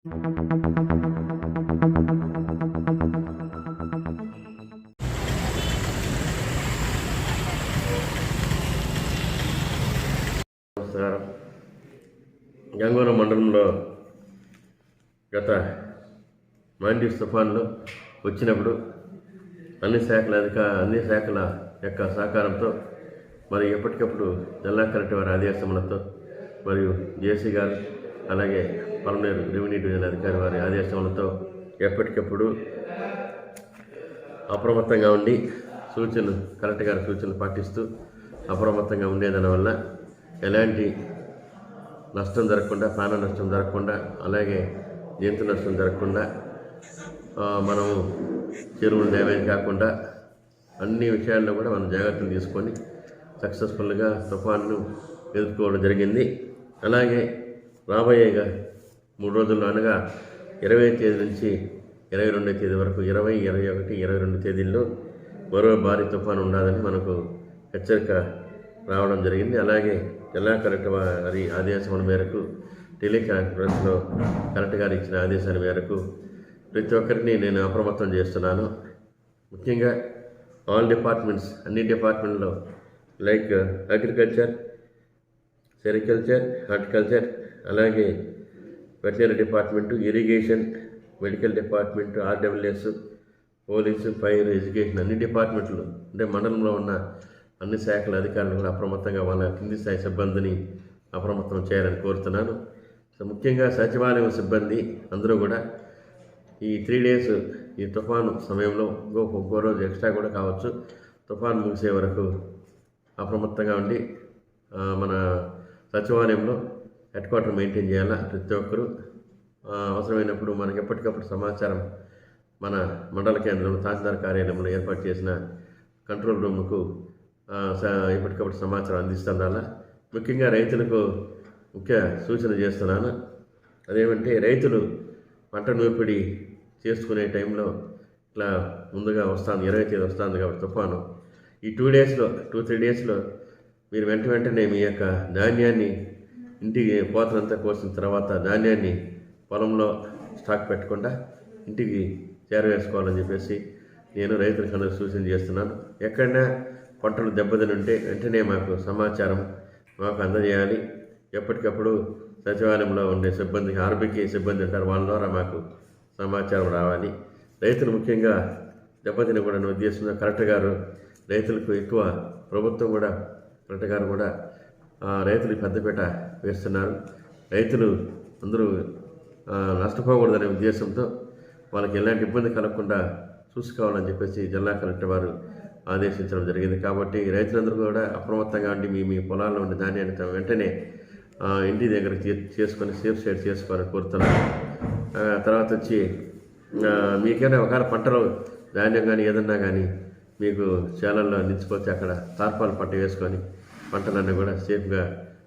నమస్కారం. గంగవరం మండలంలో గత మాండీస్ తుఫాన్లు వచ్చినప్పుడు అన్ని శాఖల యొక్క సహకారంతో మరి ఎప్పటికప్పుడు జిల్లా కలెక్టర్ వారి ఆదేశములతో మరియు జేసీ గారు అలాగే పలమనేరు రెవెన్యూ డివిజన్ అధికారి వారి ఆదేశములతో ఎప్పటికప్పుడు అప్రమత్తంగా ఉండి కలెక్టర్ గారి సూచనలు పాటిస్తూ అప్రమత్తంగా ఉండేదాని వల్ల ఎలాంటి నష్టం జరగకుండా, ప్రాణ నష్టం జరగకుండా, అలాగే జంతు నష్టం జరగకుండా, మనము చెరువులు డ్యామేజ్ కాకుండా అన్ని విషయాల్లో కూడా మనం జాగ్రత్తలు తీసుకొని సక్సెస్ఫుల్గా తుఫాన్ను ఎదుర్కోవడం జరిగింది. అలాగే రాబోయే 3 రోజుల్లో అనగా 20వ తేదీ నుంచి 22వ తేదీ వరకు 20, 21, 22 తేదీల్లో మరో భారీ తుఫాను ఉండాలని మనకు హెచ్చరిక రావడం జరిగింది. అలాగే జిల్లా కలెక్టర్ వారి ఆదేశాల మేరకు టెలికాన్ఫరెన్స్లో కలెక్టర్ గారు ఇచ్చిన ఆదేశాల మేరకు ప్రతి ఒక్కరిని నేను అప్రమత్తం చేస్తున్నాను. ముఖ్యంగా ఆల్ డిపార్ట్మెంట్స్, అన్ని డిపార్ట్మెంట్లో లైక్ అగ్రికల్చర్, సెరికల్చర్, హార్టికల్చర్, అలాగే veterinary department, irrigation, medical department, RWS, police, fire, education అన్ని డిపార్ట్మెంట్లు అంటే మండలంలో ఉన్న అన్ని శాఖల అధికారులు కూడా అప్రమత్తంగా వాళ్ళ కింది స్థాయి సిబ్బందిని అప్రమత్తం చేయాలని కోరుతున్నాను. సో ముఖ్యంగా సచివాలయం సిబ్బంది అందరూ కూడా ఈ 3 days ఈ తుఫాను సమయంలో ఇంకో రోజు ఎక్స్ట్రా కూడా కావచ్చు, తుఫాను ముగిసే వరకు అప్రమత్తంగా ఉండి మన సచివాలయంలో హెడ్ క్వార్టర్ మెయింటైన్ చేయాలా. ప్రతి ఒక్కరూ అవసరమైనప్పుడు మనకి ఎప్పటికప్పుడు సమాచారం మన మండల కేంద్రంలో తహసీల్దార్ కార్యాలయంలో ఏర్పాటు చేసిన కంట్రోల్ రూమ్కు ఎప్పటికప్పుడు సమాచారం అందిస్తుండాలా. ముఖ్యంగా రైతులకు ముఖ్య సూచన చేస్తున్నాను. అదేమంటే రైతులు పంట నూర్పిడి చేసుకునే టైంలో ఇట్లా ముందుగా వస్తుంది, 20వ తేదీ వస్తుంది కాబట్టి తుఫాను ఈ 2-3 డేస్లో మీరు వెంటనే మీ యొక్క ధాన్యాన్ని ఇంటికి కోతలంతా కోసిన తర్వాత ధాన్యాన్ని పొలంలో స్టాక్ పెట్టకుండా ఇంటికి చేరవేసుకోవాలని చెప్పేసి నేను రైతులకు అందరూ సూచన చేస్తున్నాను. ఎక్కడైనా పంటలు దెబ్బతిని ఉంటే వెంటనే మాకు సమాచారం మాకు అందజేయాలి. ఎప్పటికప్పుడు సచివాలయంలో ఉండే సిబ్బందికి, ఆర్బీకే సిబ్బంది ఉంటారు, వాళ్ళ ద్వారా మాకు సమాచారం రావాలి. రైతులు ముఖ్యంగా దెబ్బతినకూడని ఉద్దేశంలో కలెక్టర్ గారు రైతులకు ఎక్కువ, ప్రభుత్వం కూడా కలెక్టర్ గారు కూడా రైతులకు పెద్దపీట వేస్తున్నారు. రైతులు అందరూ నష్టపోకూడదనే ఉద్దేశంతో వాళ్ళకి ఎలాంటి ఇబ్బంది కలగకుండా చూసుకోవాలని చెప్పేసి జిల్లా కలెక్టర్ వారు ఆదేశించడం జరిగింది. కాబట్టి రైతులందరూ కూడా అప్రమత్తంగా ఉండి మీ పొలాల్లో ఉండే ధాన్యాన్ని వెంటనే ఇంటి దగ్గరికి చేసుకొని సేఫ్ సైడ్ చేసుకోవాలని కోరుతున్నాను. తర్వాత వచ్చి మీకైనా ఒకవేళ పంటలు ధాన్యం కానీ ఏదన్నా కానీ మీకు చేలల్లో నిలిచిపోతే అక్కడ తార్పాలు పట్ట వేసుకొని పంటలన్నీ కూడా సేఫ్గా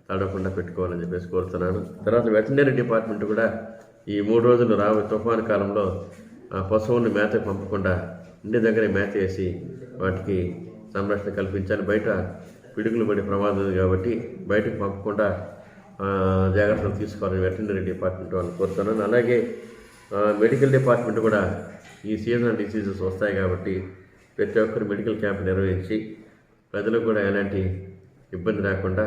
తడవకుండా పెట్టుకోవాలని చెప్పేసి కోరుతున్నాను. తర్వాత వెటనరీ డిపార్ట్మెంట్ కూడా ఈ 3 రోజులు రాబోయే తుఫాను కాలంలో పశువులను మేత పంపకుండా ఇంటి దగ్గరే మేత వేసి వాటికి సంరక్షణ కల్పించాలి. బయట పిడుగులు పడే ప్రమాదం ఉంది కాబట్టి బయటకు పంపకుండా జాగ్రత్తలు తీసుకోవాలని వెటనరీ డిపార్ట్మెంట్ వాళ్ళని కోరుతున్నాను. అలాగే మెడికల్ డిపార్ట్మెంట్ కూడా ఈ సీజనల్ డిసీజెస్ వస్తాయి కాబట్టి ప్రతి ఒక్కరు మెడికల్ క్యాంప్ నిర్వహించి ప్రజలకు కూడా ఎలాంటి ఇబ్బంది రాకుండా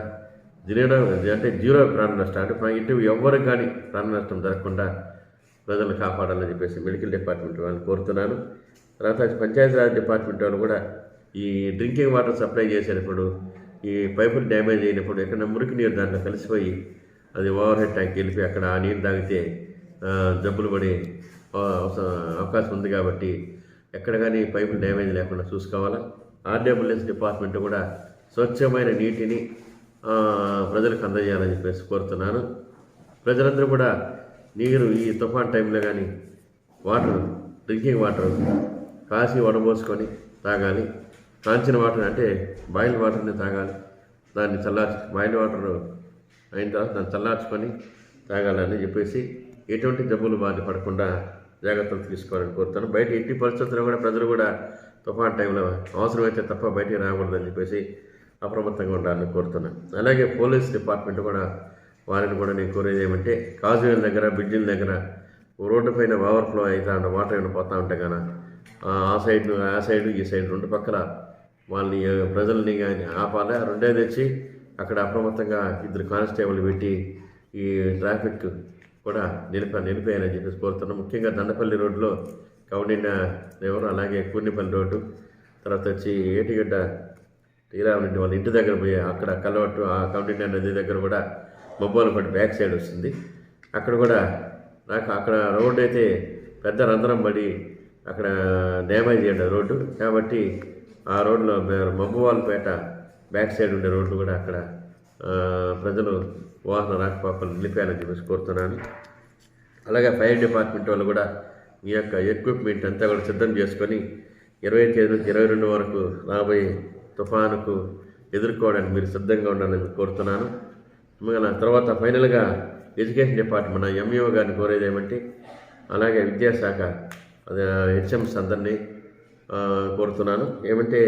జీరో ప్రాణ నష్టం అంటే ఇటు ఎవరికి కానీ ప్రాణ నష్టం జరగకుండా ప్రజలను కాపాడాలని చెప్పేసి మెడికల్ డిపార్ట్మెంట్ వాళ్ళని కోరుతున్నాను. తర్వాత పంచాయతీరాజ్ డిపార్ట్మెంట్ వాళ్ళు కూడా ఈ డ్రింకింగ్ వాటర్ సప్లై చేసేటప్పుడు ఈ పైపులు డ్యామేజ్ అయినప్పుడు ఎక్కడ మురికి నీరు దాంట్లో కలిసిపోయి అది ఓవర్ హెడ్ ట్యాంక్ వెళ్ళిపోయి అక్కడ ఆ నీరు తాగితే జబ్బులు పడే అవకాశం ఉంది కాబట్టి ఎక్కడ కానీ పైపులు డ్యామేజ్ లేకుండా చూసుకోవాలా. ఆర్డబ్ల్యూఎస్ డిపార్ట్మెంట్ కూడా స్వచ్ఛమైన నీటిని ప్రజలకు అందజేయాలని చెప్పేసి కోరుతున్నాను. ప్రజలందరూ కూడా నీరు ఈ తుఫాన్ టైంలో కానీ డ్రింకింగ్ వాటర్ కాసి వడబోసుకొని తాగాలి. కాంచిన వాటర్ అంటే బాయిల్ వాటర్ని తాగాలి. దాన్ని బాయిల్ వాటర్ అయిన తర్వాత దాన్ని చల్లార్చుకొని తాగాలని చెప్పేసి ఎటువంటి జబ్బులు బాధ పడకుండా జాగ్రత్తలు తీసుకోవాలని కోరుతాను. బయట ఎట్టి పరిస్థితుల్లో కూడా ప్రజలు కూడా తుఫాన్ టైంలో అవసరమైతే తప్ప బయటికి రాకూడదని చెప్పేసి అప్రమత్తంగా ఉండాలని కోరుతున్నాను. అలాగే పోలీస్ డిపార్ట్మెంట్ కూడా వారిని కూడా నేను కోరేది ఏమంటే కాజువేల దగ్గర, బ్రిడ్జిల దగ్గర రోడ్డు పైన ఓవర్ఫ్లో అవుతా ఉంటే వాటర్ ఏమైనా పోతూ ఉంటే కానీ ఆ సైడ్ ఈ సైడ్ రెండు పక్కల వాళ్ళని ప్రజల్ని కానీ ఆపాలి. రెండేది వచ్చి అక్కడ అప్రమత్తంగా 2 కానిస్టేబుల్ పెట్టి ఈ ట్రాఫిక్ కూడా నిలిపేయాలని చెప్పేసి కోరుతున్నాం. ముఖ్యంగా దండపల్లి రోడ్లో కౌండిన్న ఎవరు, అలాగే కూర్నిపల్లి రోడ్డు, తర్వాత వచ్చి ఏటిగడ్డ టీరావరెడ్డి వాళ్ళ ఇంటి దగ్గర పోయి అక్కడ కలవట్టు ఆ కౌండిన్న నది దగ్గర కూడా మొబ్బోలపట్టి బ్యాక్ సైడ్ వస్తుంది. అక్కడ కూడా నాకు అక్కడ రోడ్డు అయితే పెద్ద రంధ్రం పడి అక్కడ డ్యామేజ్ అయ్యాడు రోడ్డు. కాబట్టి ఆ రోడ్లో మబ్బువాలపేట బ్యాక్ సైడ్ ఉండే రోడ్లు కూడా అక్కడ ప్రజలు వాహన రాకపోకలు నిలిపేయాలని చెప్పేసి కోరుతున్నాను. అలాగే ఫైర్ డిపార్ట్మెంట్ వాళ్ళు కూడా మీ యొక్క ఎక్విప్మెంట్ అంతా కూడా సిద్ధం చేసుకొని 20 తేదీ నుంచి 22 వరకు రాబోయే తుఫానుకు ఎదుర్కోవడానికి మీరు సిద్ధంగా ఉండాలని కోరుతున్నాను. తర్వాత ఫైనల్గా ఎడ్యుకేషన్ డిపార్ట్మెంట్ మన ఎంఈఓ గారిని కోరేది ఏమంటే, అలాగే విద్యాశాఖ హెచ్ఎంస్ అందరినీ కోరుతున్నాను ఏమంటే,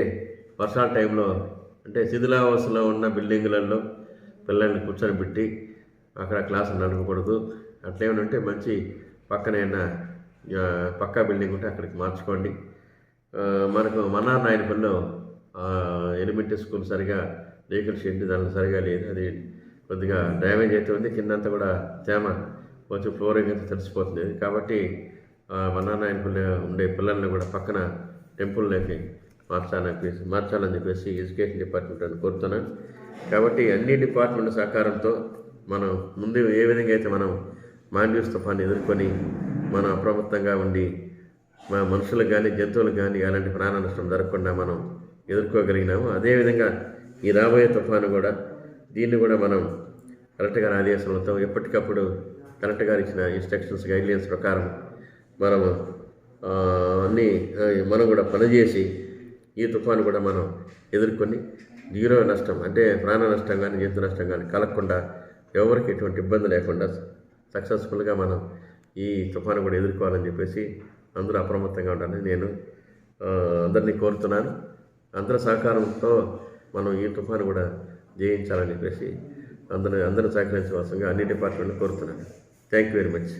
వర్షాల టైంలో అంటే శిథిలావస్థలో ఉన్న బిల్డింగులలో పిల్లల్ని కూర్చొని పెట్టి అక్కడ క్లాసులు నడపకూడదు. అట్లేమంటే మంచి పక్కనైనా పక్కా బిల్డింగ్ ఉంటే అక్కడికి మార్చుకోండి. మనకు మన్నార్ నాయనపల్లిలో ఎలిమెంటరీ స్కూల్ సరిగా వెహికల్ షెడ్ దాంట్లో సరిగా లేదు. అది కొద్దిగా డ్యామేజ్ అయితే ఉంది. కిందంతా కూడా తేమ కొంచెం ఫ్లోరింగ్ అయితే తెలిసిపోతుంది. కాబట్టి మన్నార్ నాయనపల్లి ఉండే పిల్లల్ని కూడా పక్కన టెంపుల్లోకి మార్చాలని చెప్పేసి ఎడ్యుకేషన్ డిపార్ట్మెంట్ అని కోరుతున్నాను. కాబట్టి అన్ని డిపార్ట్మెంట్ సహకారంతో మనం ముందు ఏ విధంగా అయితే మనం మాండ్యూస్ తుఫాన్ని ఎదుర్కొని మనం అప్రమత్తంగా ఉండి మా మనుషులకు కానీ జంతువులకు కానీ అలాంటి ప్రాణ నష్టం జరగకుండా మనం ఎదుర్కోగలిగినాము. అదేవిధంగా ఈ రాబోయే తుఫాను కూడా దీన్ని కూడా మనం కలెక్టర్ గారి ఆదేశాలతో ఎప్పటికప్పుడు కలెక్టర్ గారు ఇచ్చిన ఇన్స్ట్రక్షన్స్ గైడ్లైన్స్ ప్రకారం మనము అన్నీ మనం కూడా పనిచేసి ఈ తుఫాను కూడా మనం ఎదుర్కొని జీరో నష్టం అంటే ప్రాణ నష్టం కానీ జంతు నష్టం కానీ కలగకుండా ఎవరికి ఎటువంటి ఇబ్బంది లేకుండా సక్సెస్ఫుల్గా మనం ఈ తుఫాను కూడా ఎదుర్కోవాలని చెప్పేసి అందరూ అప్రమత్తంగా ఉండాలని నేను అందరినీ కోరుతున్నాను. అందరి సహకారంతో మనం ఈ తుఫాను కూడా జయించాలని చెప్పేసి అందరూ సహకరించవలసిందిగా అన్ని డిపార్ట్మెంట్లు కోరుతున్నాను. Thank you very much.